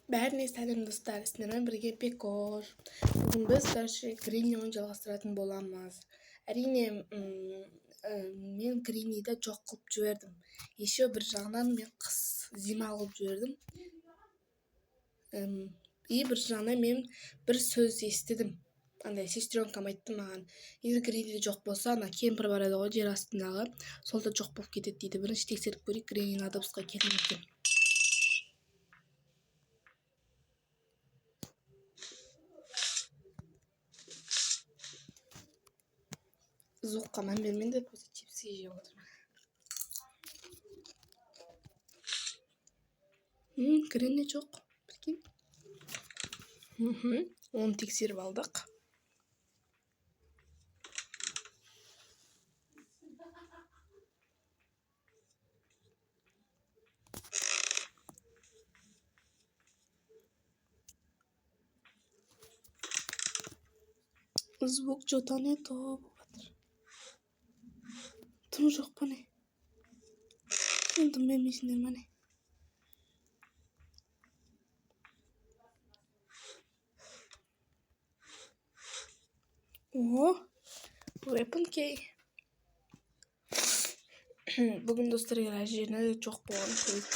Бәріне сәлем достар, сіздермен бірге Пекор. Бүгін біз Гринни-ні жалғастыратын боламыз. Әрине, мен Гринниді жоқ қылып жібердім. Еще бір жағынан мен қыс зима қылып жібердім. И бір жағынан мен бір сөз естідім. Андай сестренкам айтты маған, егер Гринни жоқ болса, ана кемпір барады ғой жер астындағы, сол да жоқ болып кетеді дейді. Бірінші тексеріп көрейік, Гринни автобусқа келді ме екен. Звукқа мән бермеңдер, просто чипсы жеп отырмын. Гринни жоқ. Прикинь. Оны тексеріп алдық. Звук что-то не то болып жатыр. Тым жоқ па не? Енді білмейсіңдер ма не? О, Weapon Key. Бүгін достар әр жеріне жоқ болған көйік.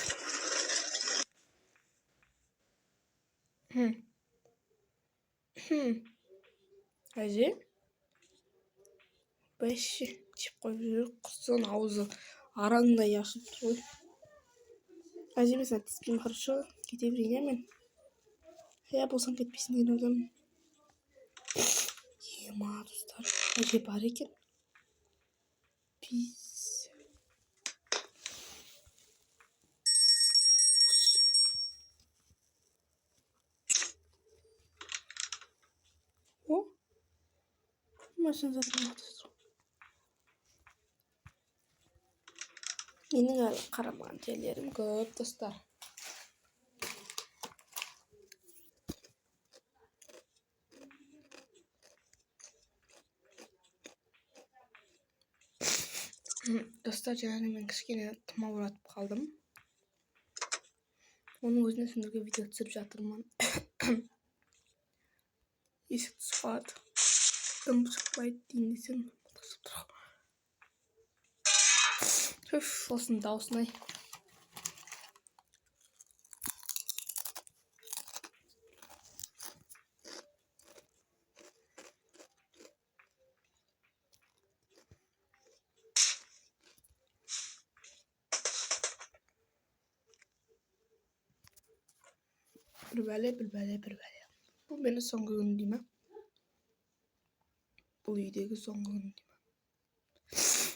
Әже? Бәші, жеп қойып жүр, құсын аузы араңдай ашып тұр. Әже, мен сән тіспеймін, хорошо? Кете берейін мен. Я болсаң кетпесін деген ойлаймын. Ема, достар, әже бар екен. Пиз. О? Машин затын атыстыр. Менің әлі қарамаған жерлерім көп, достар. Достар, жаңағы мен кішкене тұмауратып қалдым. Оның өзіне сендерге видео түсіріп жатырмын. Есік түсіп қалады. Дым шықпайды дейін десем. Осының даусын ай. Bir bәле. Бұл мені соңғы күн дейме? Бұл үйдегі соңғы күн дейме?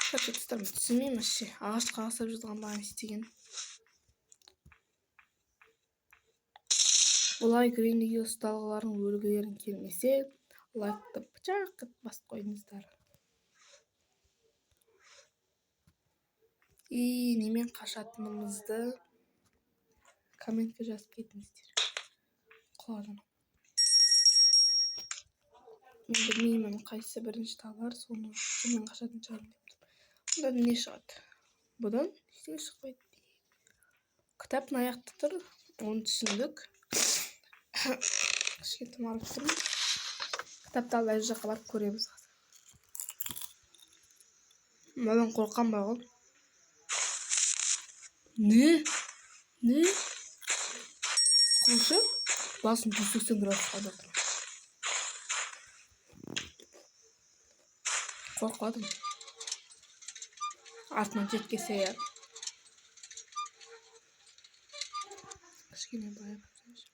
Қача тұстарым түсінмеймін ше. Ағашқа асып жазған бағын істеген. Бұлай Гринниге ұсталғылардың өлгілерін келмесе, лайкты пычақ басып қойыңыздар. И немен қашатынымызды комментке жазып кетіңіздер. Құладым. Мен білмеймін қайсы бірінші табар, соны мен қашатын шығарым деп тұрмын. Бұдан не шығады? Бұдан ештеңе шықпайды. Кітаптың аяқта тұр, оны түсіндік. Кішкентай алып тұрмын. Кітапты алып әр жаққа барып көреміз. Маған қорқам ба ғой? Не? Қошы? Басын 180 градусқа жатыр. Қорқадым. Артынан жеткесе я. Кішкене байып жүрсінші.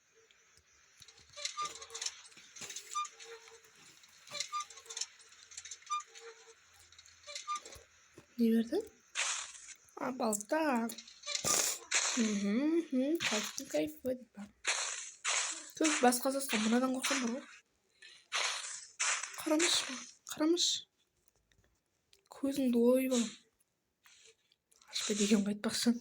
Не берді? Балта. Қайттың кайфы дейді ба. Көп басқа засқа мұнадан қорқам бар ғой. Қарамыш. Көзіңді ой балам. Ашпай деген қайтпақшы.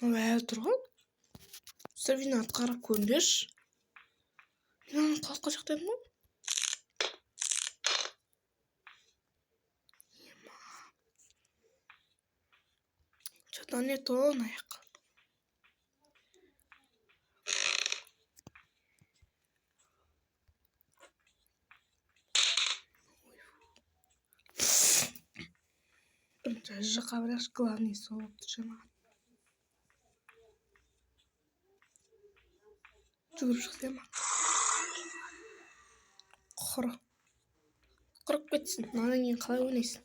Әлі тұрған? Сәвина атқарып көрінбеш. Мен қалқа жақтадым ғой. Что-то не то мына жаққа. Бірінші жаққа біраш главный соғып тұр маған. Жүгіріп шықсам ма? Құрып кетсін. Мынадан кейін қалай ойнайсың?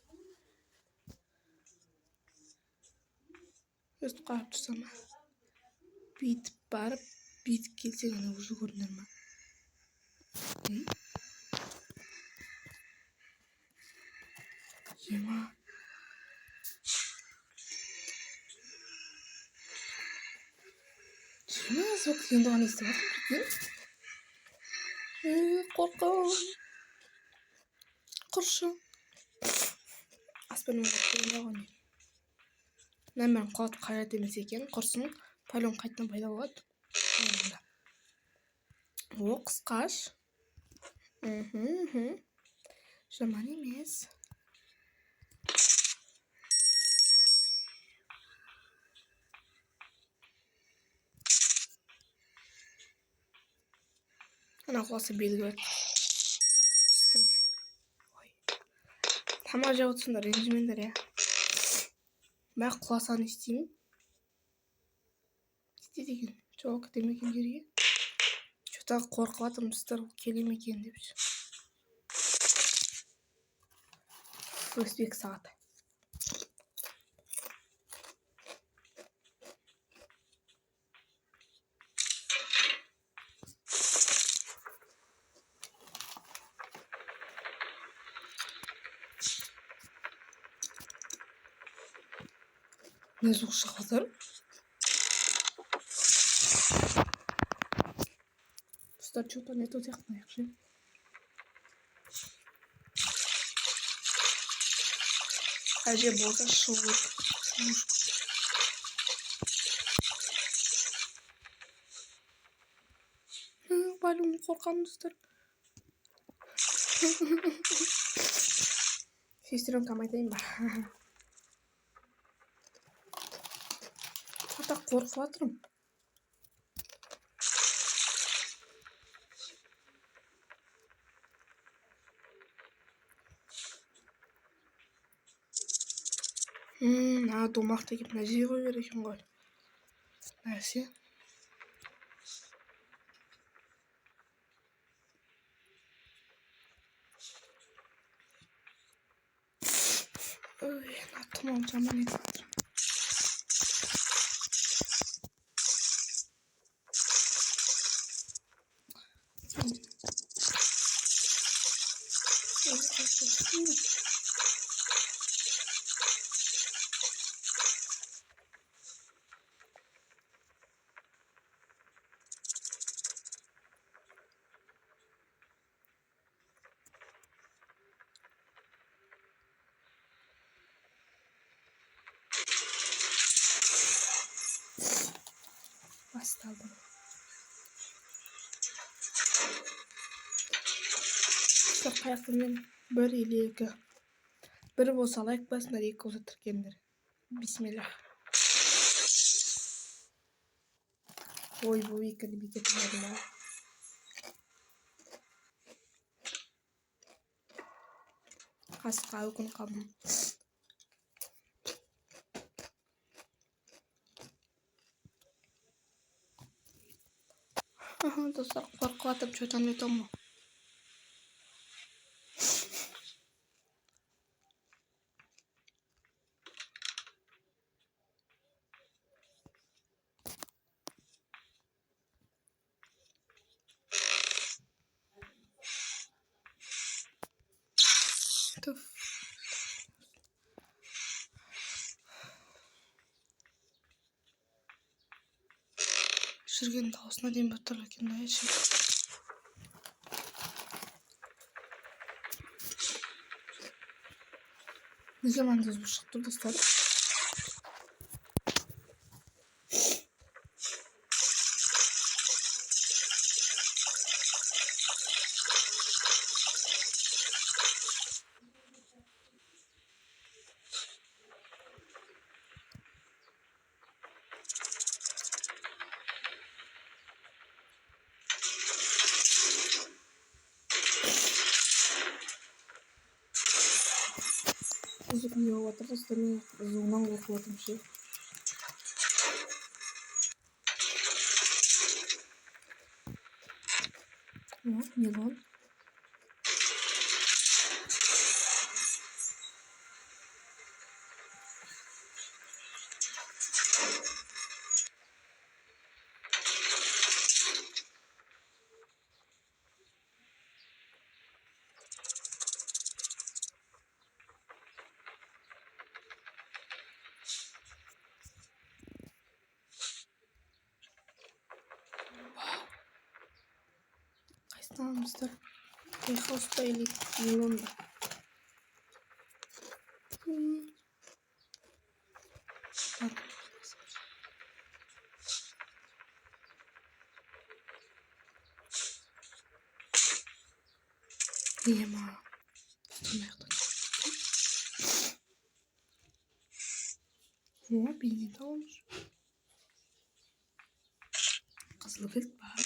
Өстіп қарап тұрсам ма? Бүйтіп барып, бүйтіп келсең ана уже көрінер ма? Ема. Ема, звук енді ғана естіп жатыр. Қорқам. Құршы. Аспанның қорқуында ғой. Нәмірін қуат қайрат емес екен. Құрсын, пайлон қайтынан пайда болады. О, қысқаш. Жаман емес. Ана құласы белгі бар. Құстан. Тамақ жеп отырсыңдар, ренжімеңдер, я. Мен құласаны істеймін. Істейді екен. Жоқ, демекен жерге. Что-то қорқып жатырмысыздар, келем екен деп. Өзбек сағаты. Не звук шығып жатыр? Достар, что-то не то сияқты аяқшы. Әже болса шуып. Балым қорқам, достар. Сестренкам айтайын ба? Ата қорқып жатырмын. Домақты кеп мына жерге қой берер екен ғой. Нәрсе. Ой, тұман жаман етіп жатыр. Басталды. Қаяқтымен бір или екі. Бір болса лайк басыңдар, екі болса тіркеңдер. Бисмилlah. Ой, бұл екіні бекетім еді ма? Қасқа өкін қалдым. Достар, қорқып атып что-то не то ма? Жүрген даусына дейін баттыр екен да еші. Неге маңыз бұл шықты достар? Müzik niye otur da senin kızından korkuyorum şey. Ne lan? Kaçtan almışlar? Hosta elik yolunda. Niye ma? Tutmayaktan. Bildiğinde olmuş. Kızıl kız var.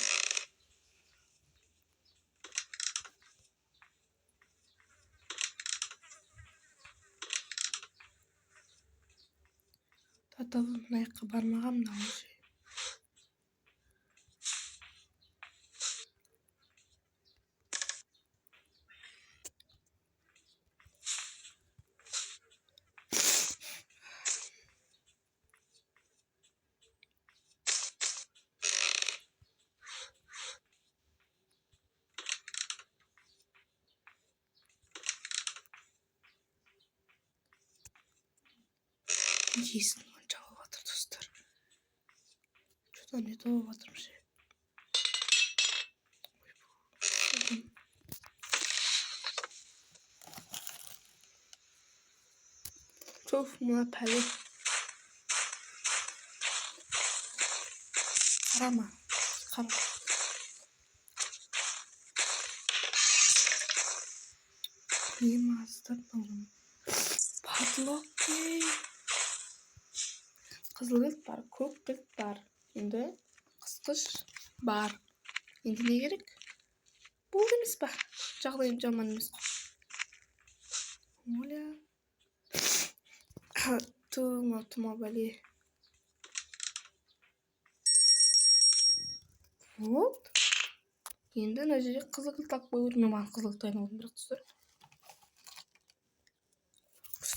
Tatlım ayakkabı barmağım da olmuş. Yesin lan çağıvatır dostlar. Şuradan ne doğavatırım şey. Çok muhabbeli. Karama. Karama. Niye mağazdan oğlum? Padlock ki. Kızıl kız var, ko'k kız var. Endi qisqish bar. Endi ne gerek? Bo'ldi emas ba. Жағдайым жаман емес қой. Оля. Тума бәле. Вот. Енді мына жерге қызыл кілт тағып қойып жүрмін. Маған қызыл кілт айналып бірақ достар.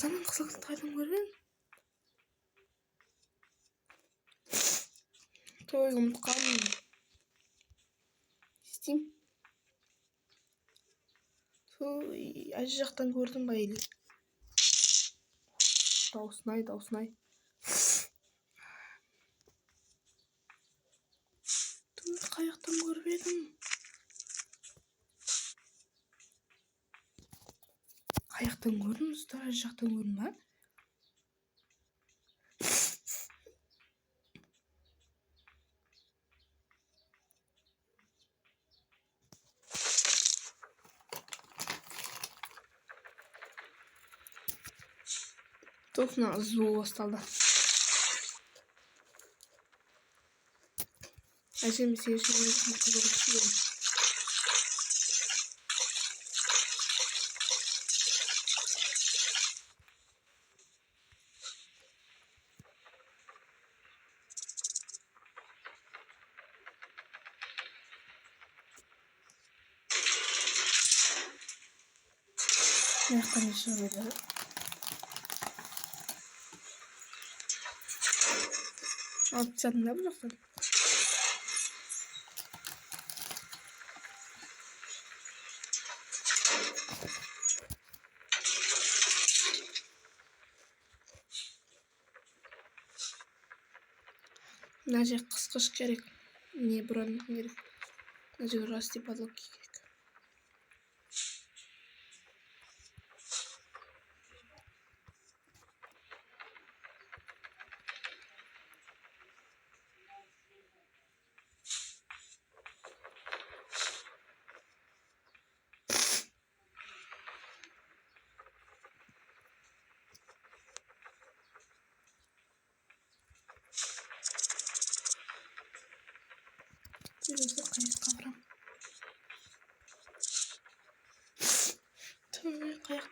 Мен қызыл кілт айналып көрген. Той ұмытқанмын. Істеймін. Әже жақтан көрдім ба или? Даусын-ай. Қаяқтан көріп едім. Қаяқтан көрдім, ұстар, әже жақтан көрдім ба? Тоқна звук басталды. Әжем сешін өзім қызыл кіші. Яқтан еші өйді. Алып жатында бұл жақтан. Мына жер қысқыш керек. Не бұран керек. Мына жер расти подлог керек.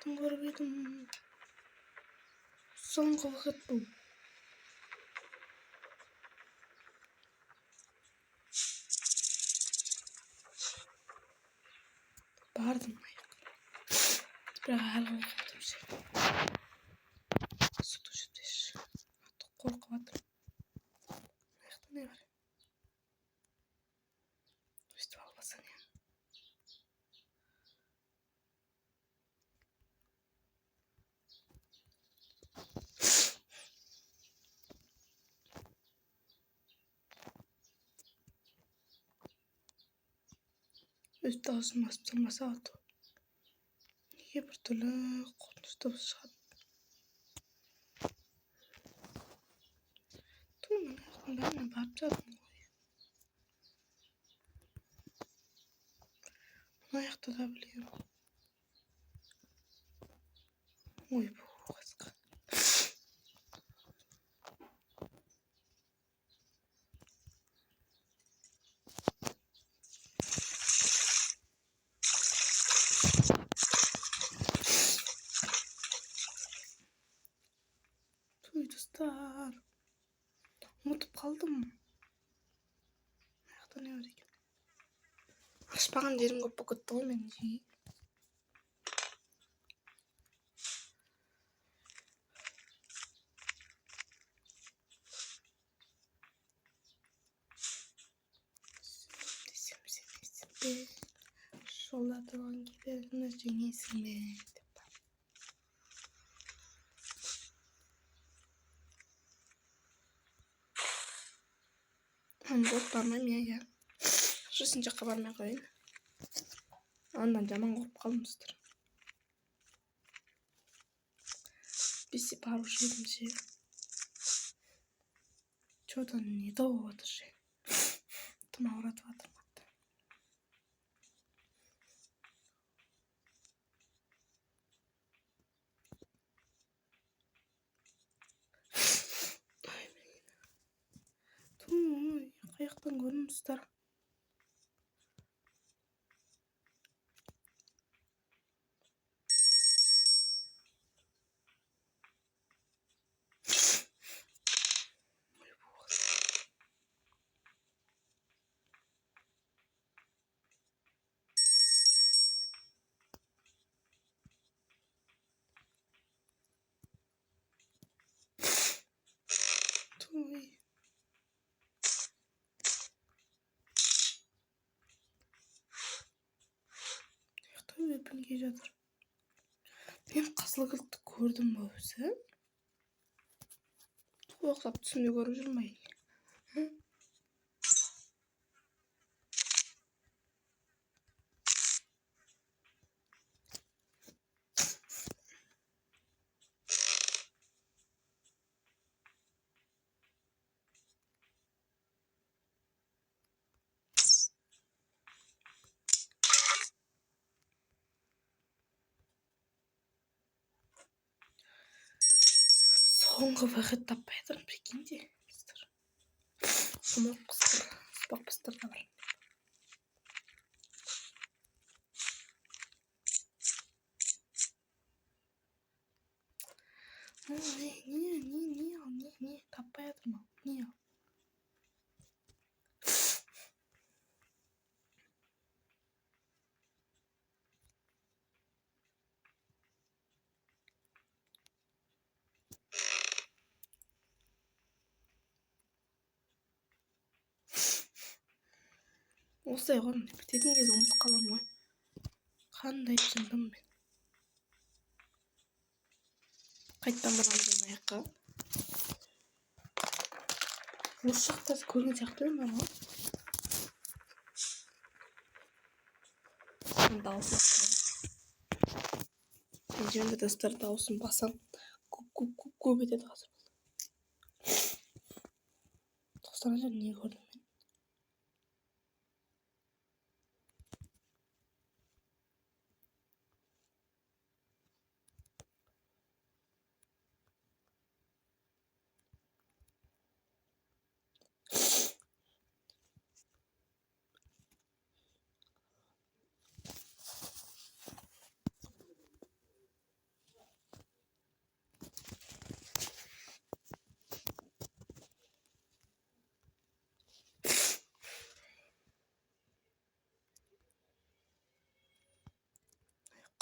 жақтан көріп едім. Соңғы вақыт бұл. Бардым аяққа. Бірақ әлі қорқып жүрмін. Суды жетпеш. Қорқып жатырмын. Аяқта не бар? Өстіп албасаң я. Өз дауысын басып тұрмаса ату. Неге бір түрлі қорқыныш дыбыс шығады? Мына жақтың бәріне барып жатырмын ғой. Мына жақта да білемін. Ой, бұл қасқа. Туй, достар. Ұмытып қалдым. Мына жақта не бар екен? Ашпаған жерім көп болып кетті ғой мен жиі. Сенбесем бе? Жолда тұрған кедергіні жеңесің бе? Болып бармаймын я. Шын жаққа бармай қойын. Андан жаман қорқып қалдымсыздар. Бесе барушы едім ше. Что-то не то болып жатыр ше. Тым ауыратып жатыр. Қаяқтан көрініңіздер. Туй. Өпілге жатыр. Мен қызыл кілтті көрдім бе өзі? Оқсап түсімде көріп жүрмей. Соңғы вақыт таппай жатырмын, прикиньте. Сұмық құстар, сұпақ құстар да бар. Не таппай жатырмын. Не ал? Осылай ғой, бітетін кезде ұмытып қаламын ғой. Қандай жындым мен. Қайттан барамын аяққа. Осы жақта көрген сияқты бар ғой. Дауысын басам. Жөнді достар, дауысын басам. Көп етеді қазір. Достар, не көрдім мен?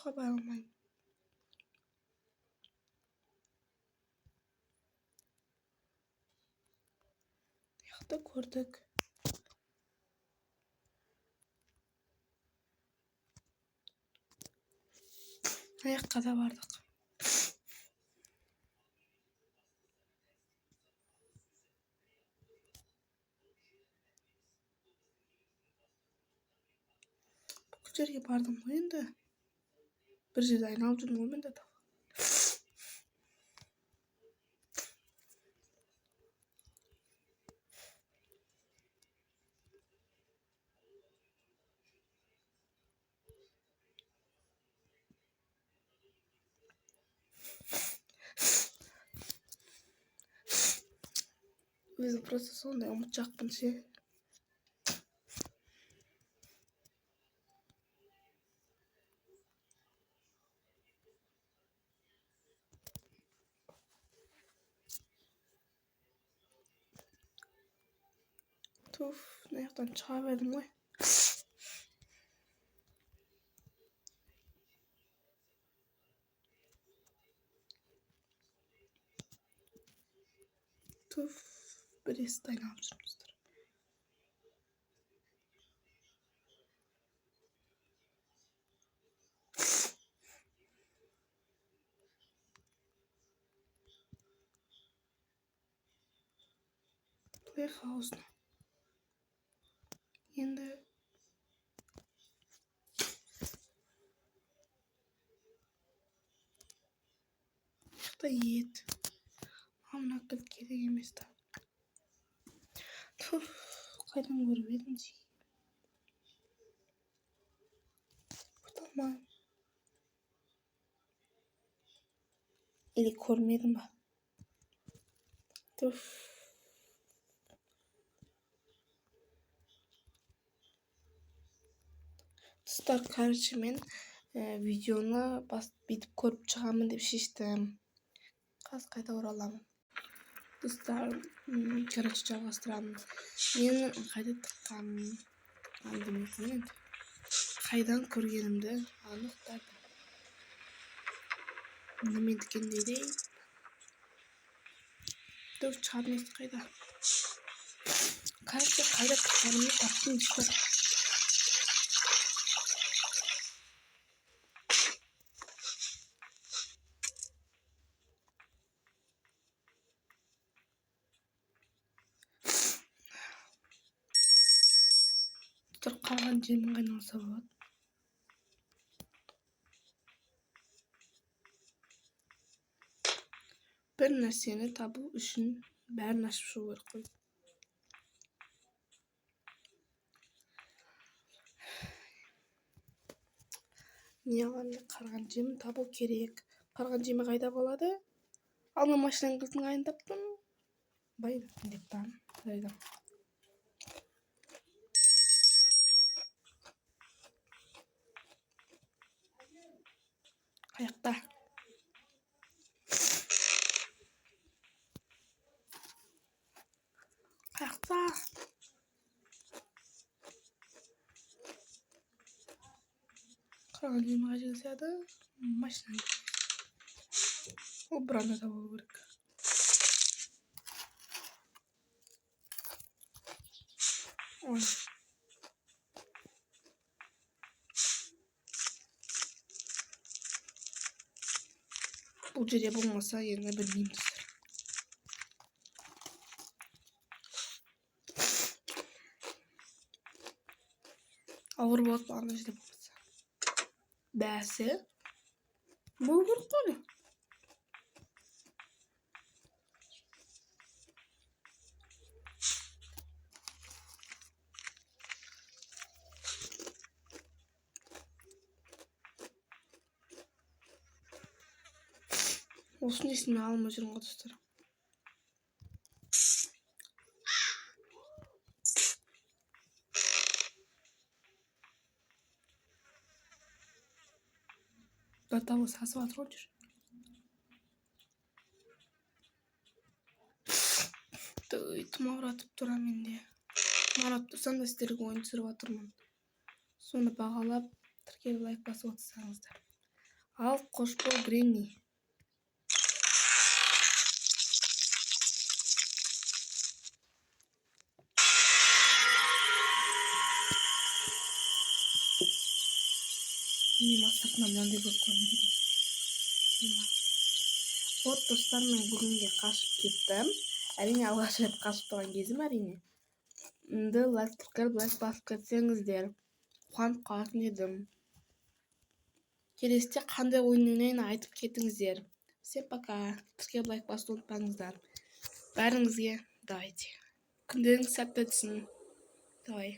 Ошқа бара алмаймын. Яқта көрдік. Аяққа да бардық. Бұл жерге бардым ғой енді. Бір жерде айналып жүрдім ғой мен де. Өзім просто сондай ұмытшақпын ше. Туф, мына жақтан шыға бердім ғой. Туф, бір есікті айналып жүрміздер. Плейхаусна. Енді жақта ет. Мына кілт керек емес та. Туф, қайдан көріп едім де. Құтылмайым. Или көрмедім ба? Туф. Достар, короче, мен видеоны бүйтіп көріп шығамын деп шештім. Қазір қайта ораламын. Достар, короче, жалғастырамын. Мен қайда тыққанмын, андемесін, қайдан көргенімді анықтадым. Немен тікендей дейін. Dur, çarnesi kayda. Kayda kayda taktım işte. Dur, қалған жермен қайналса болады. Bir нәрсені табу үшін бәрін ашып шығу керек қой. Не алғанда қарған жерін табу керек. Қарған жемі қайда болады? Алма машинаның қыздың қайын таптым. Бай деп там. Қаяқта. Қаяқта. Қарған жемі қай жерге саяды? Машинаның. Ол бұранда да болу керек. Ой. Бұл жерде болмаса енді білмеймін достар. Ауыр болады бағана жерде болмаса. Бәсі. Бұл бір қолы. Olsun ismini alma canım dostlar. Hatta bu sası var trollür. Tımavra atıp duram indi. Marat dursan da isterik oyun sürüp atırmın. Sonra bağalap, Türkiye'de like basıp atırsanızdır. Ал қош бол, Гренни. Мен сыртынан мынандай көріп қалдым дейді. Вот достар, мен бүгінге қашып кеттім. Әрине алғаш рет қашып тұрған кезім әрине. Енді лайк басып кетсеңіздер қуанып қалатын едім. Келесіде қандай ойын ойнайын айтып кетіңіздер. Всем пока. Лайк басуды ұмытпаңыздар. Бәріңізге давайте. Күндеріңіз сәтті өтсін. Давай.